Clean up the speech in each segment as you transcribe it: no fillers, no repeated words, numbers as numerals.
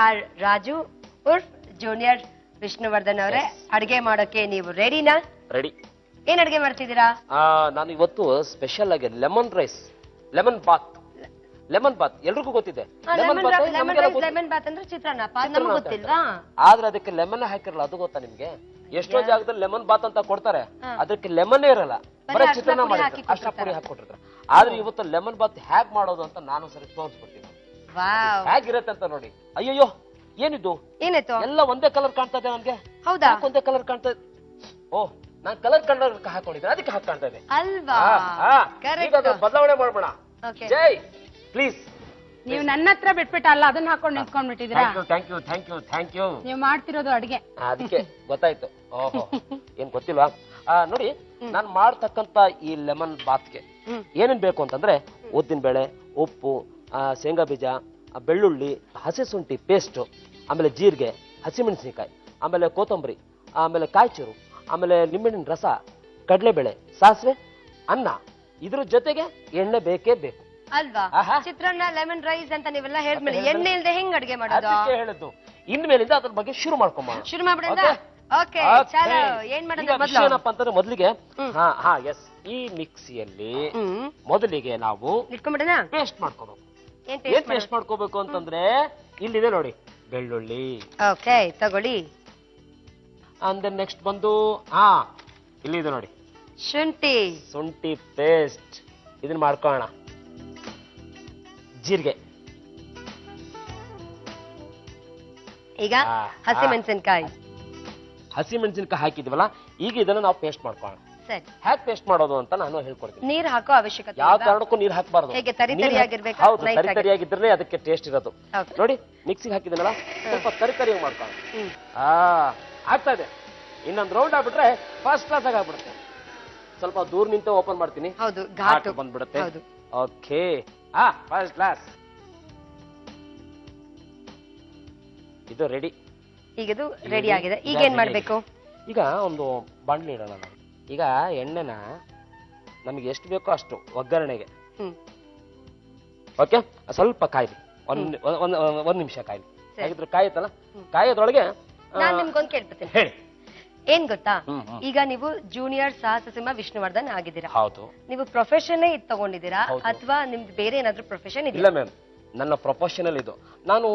R Raju ಉರ್ಫ್ junior Vishnuvardhan ಅವರೇ, ಅಡಿಗೆ ಮಾಡೋಕೆ ನೀವು ರೆಡಿನಾ? ರೆಡಿ. ಏನ್ ಅಡಿಗೆ ಮಾಡ್ತಿದ್ದೀರಾ? ನಾನು ಇವತ್ತು ಸ್ಪೆಷಲ್ ಆಗಿ ಲೆಮನ್ ಬಾತ್ ಎಲ್ರಿಗೂ ಗೊತ್ತಿದೆ. ಲೆಮನ್ ಬಾತ್ ಅಂದ್ರೆ ಚಿತ್ರಾನ್ನ, ನಮ್ಗೆ ಗೊತ್ತಿಲ್ವಾ? ಆದ್ರೆ ಅದಕ್ಕೆ ಲೆಮನ್ ಹಾಕಿರಲ್ಲ, ಅದು ಗೊತ್ತಾ ನಿಮ್ಗೆ? ಎಷ್ಟೋ ಜಾಗದಲ್ಲಿ ಲೆಮನ್ ಬಾತ್ ಅಂತ ಕೊಡ್ತಾರೆ, ಅದಕ್ಕೆ ಲೆಮನ್ ಇರಲ್ಲ, ಬರೀ ಚಿತ್ರಾನ್ನ ಮಾಡಿರ್ತಾರೆ, ಅರ್ಶಿನ ಪುಡಿ ಹಾಕೊಟ್ಟಿರ್ತಾರೆ. ಆದ್ರೆ ಇವತ್ತು ಲೆಮನ್ ಬಾತ್ ಹೇಗ್ ಮಾಡೋದು ಅಂತ ನಾನು ಸರಿ ತೋರಿಸ್ಬಿಡ್ತೀನಿ. ಹೇಗಿರತ್ತೆ ಅಂತ ನೋಡಿ. ಅಯ್ಯಯ್ಯೋ, ಏನಿದು? ಏನಾಯ್ತು? ಎಲ್ಲ ಒಂದೇ ಕಲರ್ ಕಾಣ್ತಾ ಇದೆ ನನ್ಗೆ. ಹೌದಾ? ಒಂದೇ ಕಲರ್ ಕಾಣ್ತಾ ಇದೆ. ಓಹ್, ನಾನ್ ಕಲರ್ ಹಾಕೊಂಡಿದ್ದೆ, ಅದಕ್ಕೆ ಹಾಗೆ ಕಾಣ್ತಾ ಇದೆ ಅಲ್ವಾ? ಬದಲಾವಣೆ ಮಾಡ್ಬೇಡ. ಜೈ ಪ್ಲೀಸ್. ನೀವು ನನ್ನ ಹತ್ರ ಬಿಟ್ಬಿಟ್ಟಲ್ಲ, ಅದನ್ನ ಹಾಕೊಂಡು ನಿಂತ್ಕೊಂಡ್ಬಿಟ್ಟಿದ್ದೀರಾ. Thank you. ನೀವು ಮಾಡ್ತಿರೋದು ಅಡಿಗೆ, ಅದಕ್ಕೆ ಗೊತ್ತಾಯ್ತು. ಓಹೋ, ಏನ್ ಗೊತ್ತಿಲ್ವಾ? ನೋಡಿ, ನಾನ್ ಮಾಡ್ತಕ್ಕಂತ ಈ ಲೆಮನ್ ಬಾತ್ಗೆ ಏನೇನ್ ಬೇಕು ಅಂತಂದ್ರೆ ಉದ್ದಿನ ಬೇಳೆ, ಉಪ್ಪು, ಶೇಂಗಾ ಬೀಜ, ಬೆಳ್ಳುಳ್ಳಿ, ಹಸಿ ಶುಂಠಿ ಪೇಸ್ಟ್, ಆಮೇಲೆ ಜೀರಿಗೆ, ಹಸಿಮೆಣಸಿನಕಾಯಿ, ಆಮೇಲೆ ಕೊತ್ತಂಬರಿ, ಆಮೇಲೆ ಕಾಯ್ಚೂರು, ಆಮೇಲೆ ನಿಂಬೆಹಣ್ಣಿನ ರಸ, ಕಡಲೆಬೇಳೆ, ಸಾಸಿವೆ, ಅನ್ನ. ಇದ್ರ ಜೊತೆಗೆ ಎಣ್ಣೆ ಬೇಕೇ ಬೇಕು ಅಲ್ವಾ? ಚಿತ್ರಾನ್ನ, ಲೆಮನ್ ರೈಸ್ ಅಂತ ನೀವೆಲ್ಲ ಹೇಳ್ಮೇಲೆ ಎಣ್ಣೆ ಇಲ್ಲದೆ ಹೆಂಗ್ ಅಡಿಗೆ ಮಾಡೋದು? ಹೇಳಿದ್ದು. ಇನ್ಮೇಲಿಂದ ಅದ್ರ ಬಗ್ಗೆ ಶುರು ಮಾಡ್ಕೊಂಬ. ಶುರು ಮಾಡ್ಬಿಡೋಣ. ಓಕೆ, ಚಲೋ. ಏನ್ ಮಾಡೋದು ಏನಪ್ಪ ಅಂತಂದ್ರೆ ಮೊದಲಿಗೆ ಈ ಮಿಕ್ಸಿಯಲ್ಲಿ ಮೊದಲಿಗೆ ನಾವು ಇಟ್ಕೊಂಡ್ಬಿಡೋಣ, ಪೇಸ್ಟ್ ಮಾಡ್ಕೋಬೇಕು. ಏನ್ ಪೇಸ್ಟ್ ಮಾಡ್ಕೋಬೇಕು ಅಂತಂದ್ರೆ ಇಲ್ಲಿದೆ ನೋಡಿ, ಬೆಳ್ಳುಳ್ಳಿ. ಓಕೆ, ತಗೊಳ್ಳಿ. ಅಂದ್ರೆ ನೆಕ್ಸ್ಟ್ ಬಂದು ಇಲ್ಲಿದೆ ನೋಡಿ, ಶುಂಠಿ ಪೇಸ್ಟ್. ಇದನ್ನ ಮಾಡ್ಕೊಳ್ಳೋಣ. ಜೀರಿಗೆ, ಈಗ ಹಸಿಮೆಣಸಿನಕಾಯಿ ಹಾಕಿದ್ವಲ್ಲ, ಈಗ ಇದನ್ನ ನಾವು ಪೇಸ್ಟ್ ಮಾಡ್ಕೊಳ್ಳೋಣ. ಹ್ಯಾಕ್ ಪೇಸ್ಟ್ ಮಾಡೋದು ಅಂತ ನಾನು ಹೇಳ್ಕೊಡ್ತೀನಿ. ನೀರ್ ಹಾಕೋ ಅವಶ್ಯಕತೆ ಯಾವ ಕಾರಣಕ್ಕೂ ನೀರ್ ಹಾಕಬಾರ್ದು. ಹೌದು, ತರಿತರಿಯಾಗಿದ್ರೆ ಅದಕ್ಕೆ ಟೇಸ್ಟ್ ಇರೋದು. ನೋಡಿ, ಮಿಕ್ಸಿಗೆ ಹಾಕಿದನಲ್ಲ, ಸ್ವಲ್ಪ ತರಿತರಿಯಾಗಿ ಮಾಡ್ಕೊಳ್ಳೋಣ. ಆಗ್ತಾ ಇದೆ. ಇನ್ನೊಂದು ರೌಂಡ್ ಆಗ್ಬಿಟ್ರೆ ಫಸ್ಟ್ ಕ್ಲಾಸ್ ಆಗಿ ಆಗ್ಬಿಡುತ್ತೆ. ಸ್ವಲ್ಪ ದೂರ ನಿಂತ ಓಪನ್ ಮಾಡ್ತೀನಿ. ಹೌದು, ಘಾಟು ಬಂದ್ಬಿಡುತ್ತೆ. Okay, first class. ಇದು ರೆಡಿ. ಈಗ ಇದು ರೆಡಿ ಆಗಿದೆ. ಈಗ ಏನ್ ಮಾಡ್ಬೇಕು? ಈಗ ಒಂದು ಬಾಂಡ್ಲಿ ಇಡೋಣ. ನಾವು ಈಗ ಎಣ್ಣೆನ ನಮಗೆ ಎಷ್ಟು ಬೇಕೋ ಅಷ್ಟು ಒಗ್ಗರಣೆಗೆ. ಓಕೆ, ಸ್ವಲ್ಪ ಕಾಯ್ಲಿ, ಒಂದ್ ನಿಮಿಷ ಕಾಯ್ಲಿ. ಹಾಗಿದ್ರೆ ಕಾಯುತ್ತಲ್ಲ, ಕಾಯೋದ್ರೊಳಗೆ ನಾನ್ ನಿಮ್ಗೊಂದು ಕೇಳ್ಬಿಡ್ತೀನಿ. ಹೇಳಿ. ಏನ್ ಗೊತ್ತಾ, ಈಗ ನೀವು ಜೂನಿಯರ್ ಸಾಹಸ ಆಗಿದ್ದೀರಾ. ಹೌದು. ನೀವು ಪ್ರೊಫೆಷನ್ ಇದು ತಗೊಂಡಿದ್ದೀರಾ ಅಥವಾ ನಿಮ್ದು ಬೇರೆ ಏನಾದ್ರೂ ಪ್ರೊಫೆಷನ್ ಇಲ್ಲ ಮ್ಯಾಮ್, ನನ್ನ ಪ್ರೊಫೆಷನಲ್ ಇದು. ನಾನು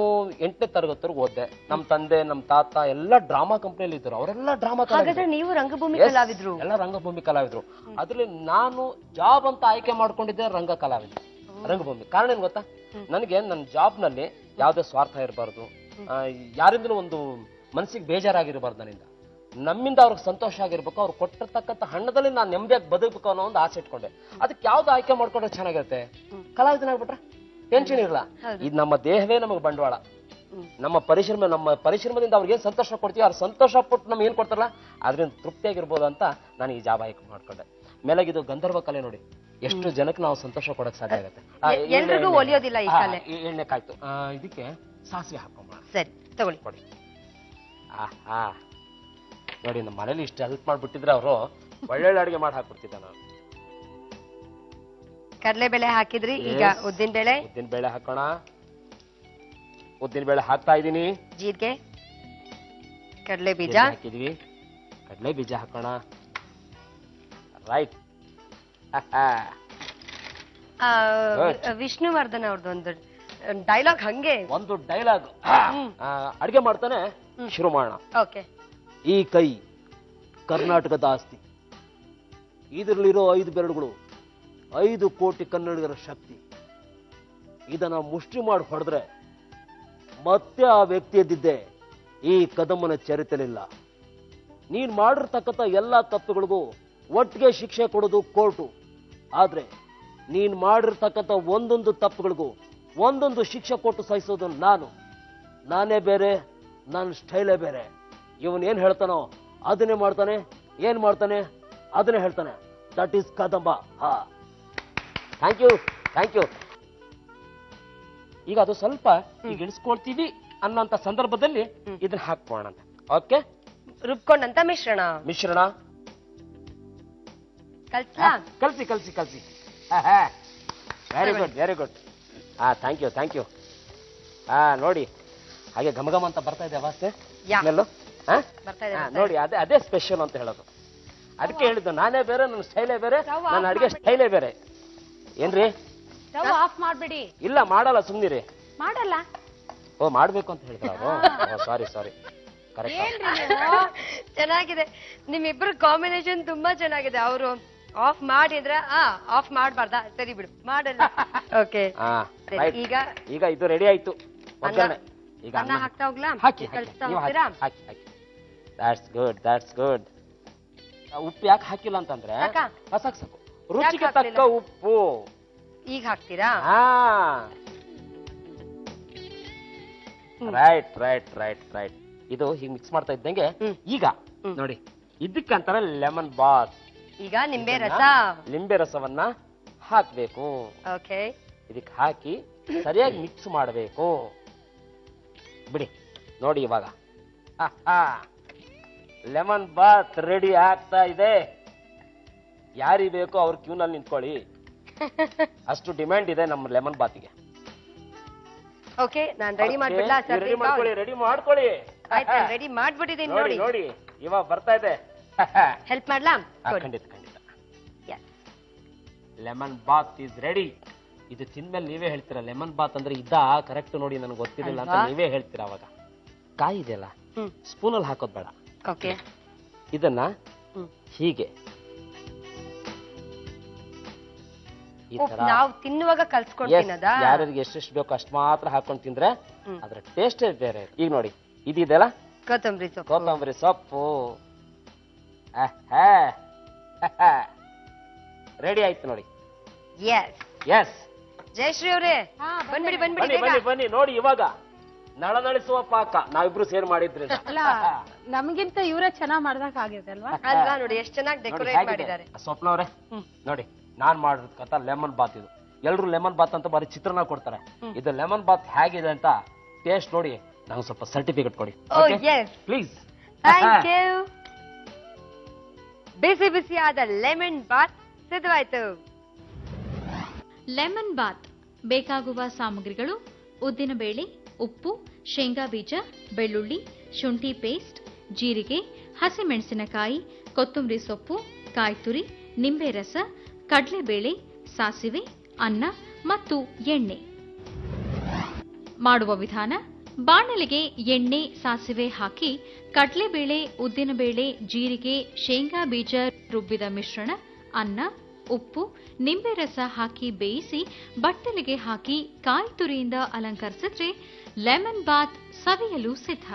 8ನೇ ತರಗತಿವರೆಗೂ ಓದ್ದೆ. ನಮ್ ತಂದೆ, ನಮ್ ತಾತ ಎಲ್ಲ ಡ್ರಾಮಾ ಕಂಪ್ನಿಯಲ್ಲಿ ಇದ್ರು. ಅವರೆಲ್ಲ ಡ್ರಾಮಾ ಕಲಾವಿದ್ರು. ನೀವು ರಂಗಭೂಮಿ ಕಲಾವಿದ್ರು? ಎಲ್ಲ ರಂಗಭೂಮಿ ಕಲಾವಿದ್ರು. ಅದ್ರಲ್ಲಿ ನಾನು ಜಾಬ್ ಅಂತ ಆಯ್ಕೆ ಮಾಡ್ಕೊಂಡಿದ್ದೆ ರಂಗಭೂಮಿ. ಕಾರಣ ಏನ್ ಗೊತ್ತಾ, ನನಗೆ ನನ್ನ ಜಾಬ್ ನಲ್ಲಿ ಯಾವ್ದೇ ಸ್ವಾರ್ಥ ಇರಬಾರ್ದು, ಯಾರಿಂದಲೂ ಒಂದು ಮನಸ್ಸಿಗೆ ಬೇಜಾರಾಗಿರಬಾರ್ದು. ನಮ್ಮಿಂದ ಅವ್ರಿಗೆ ಸಂತೋಷ ಆಗಿರ್ಬೇಕು, ಅವ್ರು ಕೊಟ್ಟಿರ್ತಕ್ಕಂಥ ಹಣ್ಣದಲ್ಲಿ ನಾನು ನೆಮ್ಮದಿಯಾಗಿ ಬದುಕಬೇಕು ಅನ್ನೋ ಒಂದು ಆಸೆ ಇಟ್ಕೊಂಡೆ. ಅದಕ್ಕೆ ಯಾವ್ದು ಆಯ್ಕೆ ಮಾಡ್ಕೊಂಡ್ರೆ ಚೆನ್ನಾಗಿರುತ್ತೆ? ಕಲಾವಿದನಾಗ್ಬಿಟ್ರೆ ಟೆನ್ಷನ್ ಇರಲ್ಲ. ಇದು ನಮ್ಮ ದೇಹವೇ ನಮಗೆ ಬಂಡವಾಳ. ನಮ್ಮ ಪರಿಶ್ರಮದಿಂದ ಅವ್ರಿಗೆ ಏನ್ ಸಂತೋಷ ಕೊಡ್ತೀವಿ, ಅವ್ರು ಸಂತೋಷ ಪಟ್ಟು ನಮ್ಗೆ ಏನ್ ಕೊಡ್ತಾರಲ್ಲ, ಅದರಿಂದ ತೃಪ್ತಿಯಾಗಿರ್ಬೋದು ಅಂತ ನಾನು ಈ ಜಾಬ್ ಆಯ್ಕೆ ಮಾಡ್ಕೊಂಡೆ. ಮೇಲಾಗಿದು ಗಂಧರ್ವ ಕಲೆ ನೋಡಿ, ಎಷ್ಟು ಜನಕ್ಕೆ ನಾವು ಸಂತೋಷ ಕೊಡಕ್ ಸಾಧ್ಯ ಆಗುತ್ತೆ. ಎಣ್ಣೆ ಕಾಯ್ತು, ಇದಕ್ಕೆ ಸಾಸಿವೆ ಹಾಕೊಂಬ. ಸರಿ, ತಗೊಳ್ಳಿ. ಕೊಡಿ. ನೋಡಿ, ನಮ್ಮ ಮನೇಲಿ ಇಷ್ಟು ಹೆಲ್ಪ್ ಮಾಡ್ಬಿಟ್ಟಿದ್ರೆ ಅವರು ಒಳ್ಳೆ ಅಡಿಗೆ ಮಾಡಿ ಹಾಕ್ಬಿಡ್ತಿದ್ದ. ನಾನು ಕಡಲೆಬೇಳೆ ಹಾಕಿದ್ರಿ, ಈಗ ಉದ್ದಿನ ಬೇಳೆ ಹಾಕೋಣ. ಉದ್ದಿನ ಬೇಳೆ ಹಾಕ್ತಾ ಇದೀನಿ. ಜೀರಿಗೆ, ಕಡಲೆ ಬೀಜ ಹಾಕಿದ್ವಿ. ಕಡಲೆ ಬೀಜ ಹಾಕೋಣ. ರೈಟ್. ವಿಷ್ಣುವರ್ಧನ್ ಅವ್ರದ್ದು ಒಂದು ಡೈಲಾಗ್, ಹಂಗೆ ಒಂದು ಡೈಲಾಗ್. ಅಡಿಗೆ ಮಾಡ್ತಾನೆ ಶುರು ಮಾಡೋಣ. ಓಕೆ. ಈ ಕೈ ಕರ್ನಾಟಕದ ಆಸ್ತಿ. ಇದರಲ್ಲಿರೋ 5 ಬೆರಳುಗಳು 5 ಕೋಟಿ ಕನ್ನಡಿಗರ ಶಕ್ತಿ. ಇದನ್ನ ಮುಷ್ಟಿ ಮಾಡಿ ಹೊಡೆದ್ರೆ ಮತ್ತೆ ಆ ವ್ಯಕ್ತಿ ಎದ್ದಿದ್ದೆ ಈ ಕದಮ್ಮನ ಚರಿತ್ರೆಲಿಲ್ಲ. ನೀನ್ ಮಾಡಿರ್ತಕ್ಕಂಥ ಎಲ್ಲಾ ತಪ್ಪುಗಳಿಗೂ ಒಟ್ಟಿಗೆ ಶಿಕ್ಷೆ ಕೊಡೋದು ಕೋರ್ಟು. ಆದ್ರೆ ನೀನ್ ಮಾಡಿರ್ತಕ್ಕಂಥ ಒಂದೊಂದು ತಪ್ಪುಗಳಿಗೂ ಒಂದೊಂದು ಶಿಕ್ಷೆ ಕೊಟ್ಟು ಸಹಿಸೋದು ನಾನೇ ಬೇರೆ, ನನ್ನ ಸ್ಟೈಲೇ ಬೇರೆ. ಇವನ್ ಏನ್ ಹೇಳ್ತಾನೋ ಅದನ್ನೇ ಮಾಡ್ತಾನೆ, ಏನ್ ಮಾಡ್ತಾನೆ ಅದನ್ನೇ ಹೇಳ್ತಾನೆ. That is Kadamba. Thank you. ಈಗ ಅದು ಸ್ವಲ್ಪ ಈಗ ಇಳಿಸ್ಕೊಳ್ತೀವಿ ಅನ್ನೋಂತ ಸಂದರ್ಭದಲ್ಲಿ ಇದನ್ನ ಹಾಕೋಣ ಅಂತ. ಓಕೆ, ರುಬ್ಕೊಂಡಂತ ಮಿಶ್ರಣ ಕಲ್ಸಿ. Very good. Thank you. ನೋಡಿ, ಹಾಗೆ ಘಮಘಮ ಅಂತ ಬರ್ತಾ ಇದೆ ವಾಸನೆ ಯಾ. ಸ್ಮೆಲ್ಲು. ಬರ್ತಾ ಇದೆ ನೋಡಿ ಅದೇ ಸ್ಪೆಷಲ್ ಅಂತ ಹೇಳೋದು. ಅದಕ್ಕೆ ಹೇಳಿದ್ದು ನಾನೇ ಬೇರೆ, ನನ್ನ ಸ್ಟೈಲೇ ಬೇರೆ, Stove ನನ್ನ off ಅಡಿಗೆ ಸ್ಟೈಲೇ ಬೇರೆ. ಏನ್ರಿ? ಸ್ಟವ್ ಆಫ್ ಮಾಡ್ಬಿಡಿ. ಇಲ್ಲ ಮಾಡಲ್ಲ, ಸುಮ್ನಿರಿ. ಮಾಡಲ್ಲ. ಓ ಮಾಡ್ಬೇಕು ಅಂತ ಹೇಳಿದ್ರ ಅವರು. ಸಾರಿ ಕರೆಕ್ಟ್. ಏನ್ರಿ ನೀವು? ಚೆನ್ನಾಗಿದೆ ನಿಮ್ಮಿಬ್ರು ಕಾಂಬಿನೇಷನ್ ತುಂಬಾ ಚೆನ್ನಾಗಿದೆ. ಅವರು ಆಫ್ ಮಾಡಿದ್ರೆ ಆಫ್ ಮಾಡ್ಬಾರ್ದಾ? ಸರಿ ಬಿಡು, ಮಾಡಲ್ಲ. ಓಕೆ ಈಗ ಇದು ರೆಡಿ ಆಯ್ತು. ಒಗ್ಗರಣೆ ಈಗ ಅನ್ನ ಹಾಕ್ತಾ ಹೋಗ್ಲಾ? ಹಾಕಿ ಕಳಿಸ್ತಾ ನೀವು ಹೋಗ್ತೀರಾ? ಹಾಕಿ. That's good. ಉಪ್ಪು ಯಾಕೆ ಹಾಕಿಲ್ಲ ಅಂತಂದ್ರೆ ಯಾಕ? ಸಾಕು ರುಚಿಗೆ ಯಾಕ್ ತಕ್ಕ ಉಪ್ಪು. ಈಗ ಹಾಕ್ತೀರಾ? ರೈಟ್. ಇದು ಹೀಗೆ ಮಿಕ್ಸ್ ಮಾಡ್ತಾ ಇದ್ದಂಗೆ ಈಗ ನೋಡಿ ಇದಕ್ಕಂತಾರ ಲೆಮನ್ ಬಾತ್. ಈಗ ನಿಂಬೆ ರಸ. ಲಿಂಬೆ ರಸವನ್ನ ಹಾಕ್ಬೇಕು. ಓಕೆ, ಇದಕ್ಕೆ ಹಾಕಿ ಸರಿಯಾಗಿ ಮಿಕ್ಸ್ ಮಾಡಬೇಕು. ಬಿಡಿ ನೋಡಿ ಇವಾಗ ಲೆಮನ್ ಬಾತ್ ರೆಡಿ ಆಗ್ತಾ ಇದೆ. ಯಾರಿಗೆ ಬೇಕೋ ಅವ್ರ ಕ್ಯೂನಲ್ಲಿ ನಿಂತ್ಕೊಳ್ಳಿ. ಅಷ್ಟು ಡಿಮ್ಯಾಂಡ್ ಇದೆ ನಮ್ಮ ಲೆಮನ್ ಬಾತಿಗೆ. ಓಕೆ, ನಾನು ರೆಡಿ ಮಾಡ್ಬಿಡ್ಲಾ ಸರ್? ರೆಡಿ ಮಾಡ್ಕೊಳ್ಳಿ. ಆಯ್ತು, ರೆಡಿ ಮಾಡ್ಬಿಟ್ಟಿದ್ದೀನಿ. ನೋಡಿ ಇವಾಗ ಬರ್ತಾ ಇದೆ. ಹೆಲ್ಪ್ ಮಾಡ್ಲಾ? ಖಂಡಿತ. Lemon bath is ready. ಇದು ತಿಂದ್ಮೇಲೆ ನೀವೇ ಹೇಳ್ತೀರಾ ಲೆಮನ್ ಬಾತ್ ಅಂದ್ರೆ ಕರೆಕ್ಟ್ ನೋಡಿ, ನನಗೆ ಗೊತ್ತಿರಲಿಲ್ಲ ಅಂತ ನೀವೇ ಹೇಳ್ತೀರಾ. ಅವಾಗ ಕಾಯಿ ಇದೆಯಲ್ಲ, ಸ್ಪೂನಲ್ಲಿ ಹಾಕೋದ್ ಬೇಡ. ಓಕೆ, ಇದನ್ನ ಹೀಗೆ ಈ ತರ ನಾವು ತಿನ್ನುವಾಗ ಕಲ್ಸ್ಕೊಡ್ತೀನಿ. ಯಾರಿಗೆ ಎಷ್ಟೆಷ್ಟು ಬೇಕೋ ಅಷ್ಟು ಮಾತ್ರ ಹಾಕೊಂಡು ತಿಂದ್ರೆ ಅದ್ರ ಟೇಸ್ಟೇ ಬೇರೆ. ಈಗ ನೋಡಿ ಇದೆಯಲ್ಲ ಕೊತ್ತಂಬರಿ ಸೊಪ್ಪು ರೆಡಿ ಆಯ್ತು ನೋಡಿ. ಎಸ್ ಜಯಶ್ರೀ ಅವರೇ ಬನ್ನಿ ನೋಡಿ. ಇವಾಗ ನಳನಳಿಸುವ ಪಾಕ ನಾವಿಬ್ರು ಸೇರ್ ಮಾಡಿದ್ರಿ. ಅಲ್ಲ, ನಮಗಿಂತ ಇವರೇ ಚೆನ್ನಾಗ್ ಮಾಡ್ದಾಗ ಆಗಿದೆ ಅಲ್ವಾ? ಅಲ್ವಾ? ನೋಡಿ ಎಷ್ಟು ಚೆನ್ನಾಗಿ ಡೆಕೋರೇಟ್ ಮಾಡಿದ್ದಾರೆ. ಸ್ವಪ್ನ ಅವರೇ ನೋಡಿ, ನಾನ್ ಮಾಡಿರೋದ್ ಕಥಾ ಲೆಮನ್ ಬಾತ್. ಇದು ಎಲ್ರು ಲೆಮನ್ ಬಾತ್ ಅಂತ ಬರೀ ಚಿತ್ರನ ಕೊಡ್ತಾರೆ. ಇದು ಲೆಮನ್ ಬಾತ್ ಹೇಗಿದೆ ಅಂತ ಟೇಸ್ಟ್ ನೋಡಿ ನಂಗೆ ಸ್ವಲ್ಪ ಸರ್ಟಿಫಿಕೇಟ್ ಕೊಡಿ ಪ್ಲೀಸ್. Thank you. ಬಿಸಿ ಬಿಸಿಯಾದ ಲೆಮನ್ ಬಾತ್ ಸಿದ್ಧವಾಯ್ತು. ಲೆಮನ್ ಬಾತ್ ಬೇಕಾಗುವ ಸಾಮಗ್ರಿಗಳು: ಉದ್ದಿನಬೇಳೆ, ಉಪ್ಪು, ಶೇಂಗಾ ಬೀಜ, ಬೆಳ್ಳುಳ್ಳಿ, ಶುಂಠಿ ಪೇಸ್ಟ್, ಜೀರಿಗೆ, ಹಸಿಮೆಣಸಿನಕಾಯಿ, ಕೊತ್ತಂಬರಿ ಸೊಪ್ಪು, ಕಾಯಿ ತುರಿ, ನಿಂಬೆ ರಸ, ಕಡಲೆಬೇಳೆ, ಸಾಸಿವೆ, ಅನ್ನ ಮತ್ತು ಎಣ್ಣೆ. ಮಾಡುವ ವಿಧಾನ: ಬಾಣಲೆಗೆ ಎಣ್ಣೆ, ಸಾಸಿವೆ ಹಾಕಿ ಕಡಲೆಬೇಳೆ, ಉದ್ದಿನಬೇಳೆ, ಜೀರಿಗೆ, ಶೇಂಗಾ ಬೀಜ ರುಬ್ಬಿದ ಮಿಶ್ರಣ, ಅನ್ನ, ಉಪ್ಪು, ನಿಂಬೆ ರಸ ಹಾಕಿ ಬೇಯಿಸಿ ಬಟ್ಟಲಿಗೆ ಹಾಕಿ ಕಾಯಿ ತುರಿಯಿಂದ ಅಲಂಕರಿಸಿದ್ರೆ ಲೆಮನ್ ಬಾತ್ ಸವಿಯಲು ಸಿದ್ಧ.